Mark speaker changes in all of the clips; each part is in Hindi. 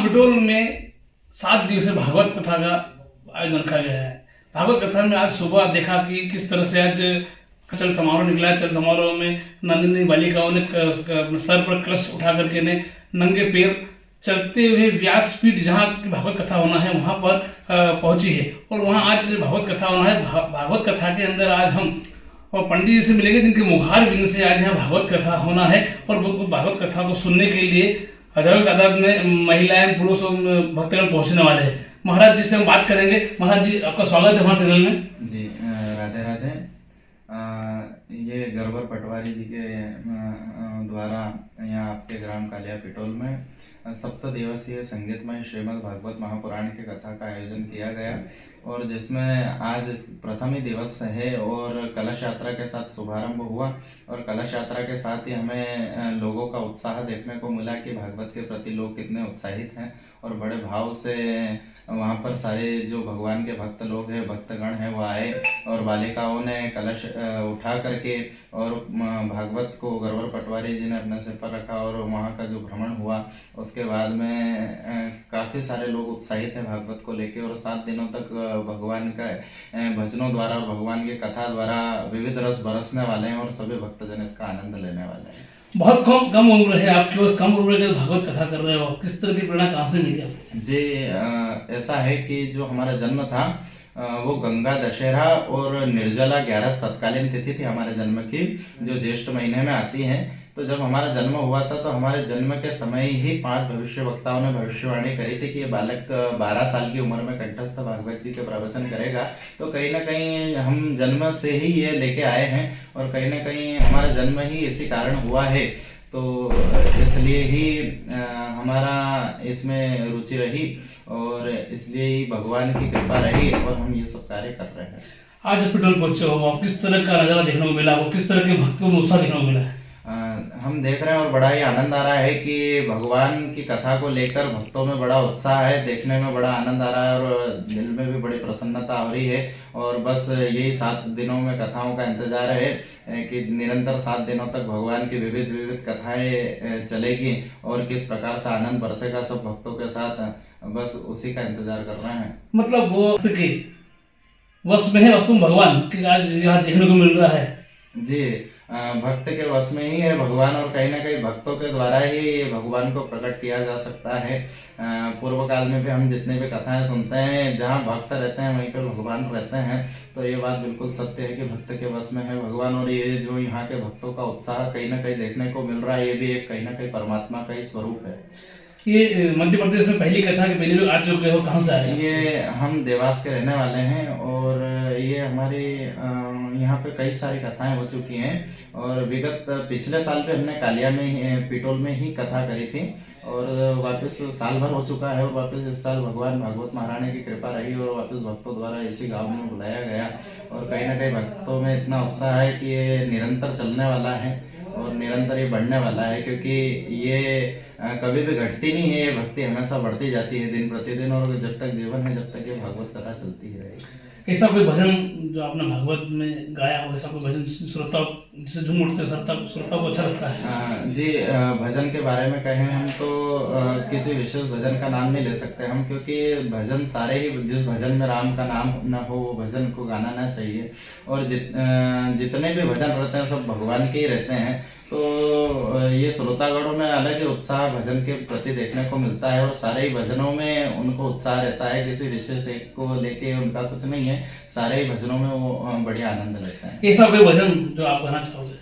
Speaker 1: पिटोल में 7 दिवसीय भागवत कथा का आयोजन रखा गया है। भागवत कथा में आज सुबह देखा कि किस तरह से आज चल समारोह निकला। चल समारोह में नंदिनी बालिकाओं ने सर पर कलश उठा करके ने नंगे पैर चलते हुए व्यासपीठ जहाँ की भागवत कथा होना है वहाँ पर पहुँची है। और वहाँ आज भागवत कथा होना है। भागवत कथा के अंदर आज हम और पंडित जी से मिलेंगे जिनके मुखार बिंद से आज यहाँ भागवत कथा होना है। और भागवत कथा को सुनने के लिए हजारों तादाद में महिलाएं पुरुष और भक्तगण पहुंचने वाले हैं। महाराज जी से हम बात करेंगे। महाराज जी, आपका स्वागत है हमारे चैनल में।
Speaker 2: जी राधे राधे। ये गरवर पटवारी जी के द्वारा यहाँ आपके ग्राम कालिया पिटोल में 7 दिवसीय संगीतमय श्रीमद् भागवत महापुराण की कथा का आयोजन किया गया और जिसमें आज प्रथम ही दिवस है और कलश यात्रा के साथ शुभारंभ हुआ। और कलश यात्रा के साथ ही हमें लोगों का उत्साह देखने को मिला कि भागवत के प्रति लोग कितने उत्साहित हैं और बड़े भाव से वहाँ पर सारे जो भगवान के भक्त लोग हैं, भक्तगण हैं, वो आए और बालिकाओं ने कलश उठा करके और भागवत को गरवर पटवारी जी ने अपने सिर पर रखा और वहाँ का जो भ्रमण हुआ उसके बाद में काफ़ी सारे लोग उत्साहित हैं भागवत को लेके। और 7 दिनों तक भगवान का भजनों द्वारा और भगवान की कथा द्वारा विविध रस बरसने वाले हैं और सभी भक्तजन इसका आनंद लेने वाले हैं।
Speaker 1: बहुत कम उम्र है आपकी, उस कम उम्र के भागवत कथा कर रहे हो, किस तरह की प्रेरणा कहाँ से मिली आपको?
Speaker 2: जी ऐसा है कि जो हमारा जन्म था वो गंगा दशहरा और निर्जला 11 तत्कालीन तिथि थी हमारे जन्म की, जो ज्येष्ठ महीने में आती है। तो जब हमारा जन्म हुआ था तो हमारे जन्म के समय ही 5 भविष्य वक्ताओं ने भविष्यवाणी करी थी कि ये बालक 12 साल की उम्र में कंठस्थ भागवत जी के प्रवचन करेगा। तो कहीं ना कहीं हम जन्म से ही ये लेके आए हैं और कहीं ना कहीं हमारा जन्म ही इसी कारण हुआ है। तो इसलिए ही हमारा इसमें रुचि रही और इसलिए ही भगवान की कृपा रही और हम ये सब कार्य कर रहे हैं।
Speaker 1: आज पिटोल पहुंचे हो, आप किस तरह का नजारा देखने को मिला, वो किस तरह के भक्तों में उत्साह देखने को मिला है?
Speaker 2: हम देख रहे हैं और बड़ा ही आनंद आ रहा है कि भगवान की कथा को लेकर भक्तों में बड़ा उत्साह है, देखने में बड़ा आनंद आ रहा है और दिल में भी बड़ी प्रसन्नता हो रही है। और बस यही 7 दिनों में कथाओं का इंतजार है कि निरंतर 7 दिनों तक भगवान की विविध विविध कथाएं चलेगी और किस प्रकार से आनंद बरसेगा सब भक्तों के साथ, बस उसी का इंतजार कर रहे हैं।
Speaker 1: मतलब वो के वश में है वस्तु भगवान की आज यहाँ देखने को मिल रहा है।
Speaker 2: जी भक्त के वश में ही है भगवान और कहीं ना कहीं भक्तों के द्वारा ही भगवान को प्रकट किया जा सकता है। पूर्व काल में भी हम जितने भी कथाएं सुनते हैं जहाँ भक्त रहते हैं वहीं पर भगवान रहते हैं। तो ये बात बिल्कुल सत्य है कि भक्त के वश में है भगवान और ये जो यहाँ के भक्तों का उत्साह कहीं ना कहीं देखने को मिल रहा है, ये भी एक कहीं ना कहीं परमात्मा का ही स्वरूप है।
Speaker 1: ये मध्य प्रदेश में पहली कथा के पहले लोग आ चुके हो, कहाँ से आए?
Speaker 2: ये हम देवास के रहने वाले हैं और ये हमारी यहाँ पे कई सारी कथाएं हो चुकी हैं और विगत पिछले साल पे हमने कालिया में पिटोल में ही कथा करी थी और वापस साल भर हो चुका है और वापस इस साल भगवान भागवत महारानी की कृपा रही और वापस भक्तों द्वारा इसी गांव में बुलाया गया। और कहीं ना कहीं भक्तों में इतना उत्साह है कि ये निरंतर चलने वाला है और निरंतर ये बढ़ने वाला है, क्योंकि ये कभी भी घटती नहीं है, ये भक्ति हमेशा बढ़ती जाती है दिन प्रतिदिन और जब तक जीवन है जब तक ये भागवत कथा चलती ही रहेगी।
Speaker 1: ऐसा कोई भजन जो आपने भागवत में गाया हो, ऐसा कोई भजन श्रोता जिससे झूम उठते श्रोता को अच्छा लगता है?
Speaker 2: जी भजन के बारे में कहें हम तो किसी विशेष भजन का नाम नहीं ले सकते हम, क्योंकि भजन सारे ही, जिस भजन में राम का नाम न हो वो भजन को गाना ना चाहिए। और जितने भी भजन रहते हैं सब भगवान के ही रहते हैं। तो ये श्रोतागणों में अलग ही उत्साह भजन के प्रति देखने को मिलता है और सारे ही भजनों में उनको उत्साह रहता है, किसी विशेष एक को लेके उनका कुछ नहीं है, सारे ही भजनों में वो बढ़िया आनंद लेते हैं।
Speaker 1: ऐसा कोई भजन जो आप गाना चाहोगे?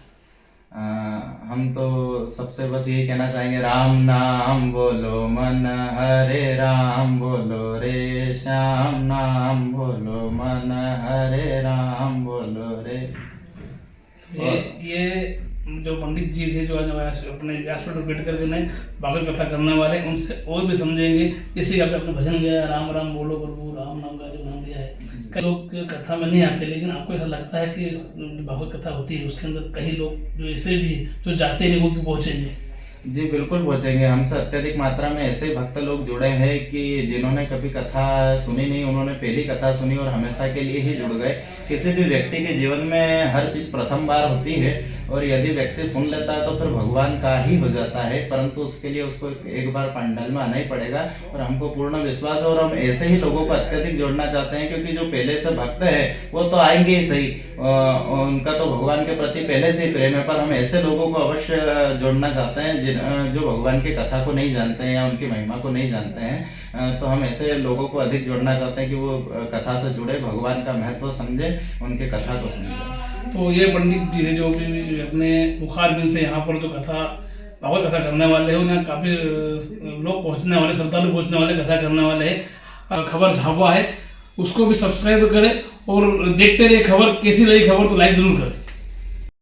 Speaker 2: हम तो सबसे बस यही कहना चाहेंगे, राम नाम बोलो मन हरे राम बोलो रे, श्याम नाम बोलो मन हरे राम बोलो रे।
Speaker 1: ये जो पंडित जी थे जो अपने व्यासपीठ पर बैठ करके नए भागवत कथा करने वाले, उनसे और भी समझेंगे। जैसे आपने अपने भजन गया राम राम बोलो प्रभु, राम नाम का जो नाम लिया है, कई लोग कथा में नहीं आते, लेकिन आपको ऐसा लगता है कि भागवत कथा होती है उसके अंदर कई लोग जो ऐसे भी जो जाते हैं वो भी पहुँचेंगे?
Speaker 2: जी बिल्कुल पहुंचेंगे। हमसे अत्यधिक मात्रा में ऐसे भक्त लोग जुड़े हैं कि जिन्होंने कभी कथा सुनी नहीं, उन्होंने पहली कथा सुनी और हमेशा के लिए ही जुड़ गए। किसी भी व्यक्ति के जीवन में हर चीज प्रथम बार होती है और यदि व्यक्ति सुन लेता है तो फिर भगवान का ही हो जाता है, परंतु उसके लिए उसको एक बार पंडाल में आना ही पड़ेगा। और हमको पूर्ण विश्वास है और हम ऐसे ही लोगों को अत्यधिक जोड़ना चाहते हैं, क्योंकि जो पहले से भक्त है वो तो आएंगे ही सही, उनका तो भगवान के प्रति पहले से ही प्रेम है, पर हम ऐसे लोगों को अवश्य जोड़ना चाहते हैं जो भगवान की कथा को नहीं जानते हैं या उनकी महिमा को नहीं जानते हैं। तो हम ऐसे लोगों को अधिक जोड़ना चाहते हैं कि वो कथा से जुड़े, भगवान का महत्व समझे, उनके कथा को समझे।
Speaker 1: तो ये पंडित जी है जो भी अपने मुखारबिन से यहाँ पर जो कथा भागवत कथा करने वाले हैं, उन्हें काफ़ी लोग पहुँचने वाले, श्रद्धालु पहुँचने वाले, कथा करने वाले हैं। खबर झापा है, उसको भी सब्सक्राइब करें और देखते रहिए खबर। कैसी लगी खबर तो लाइक जरूर करें।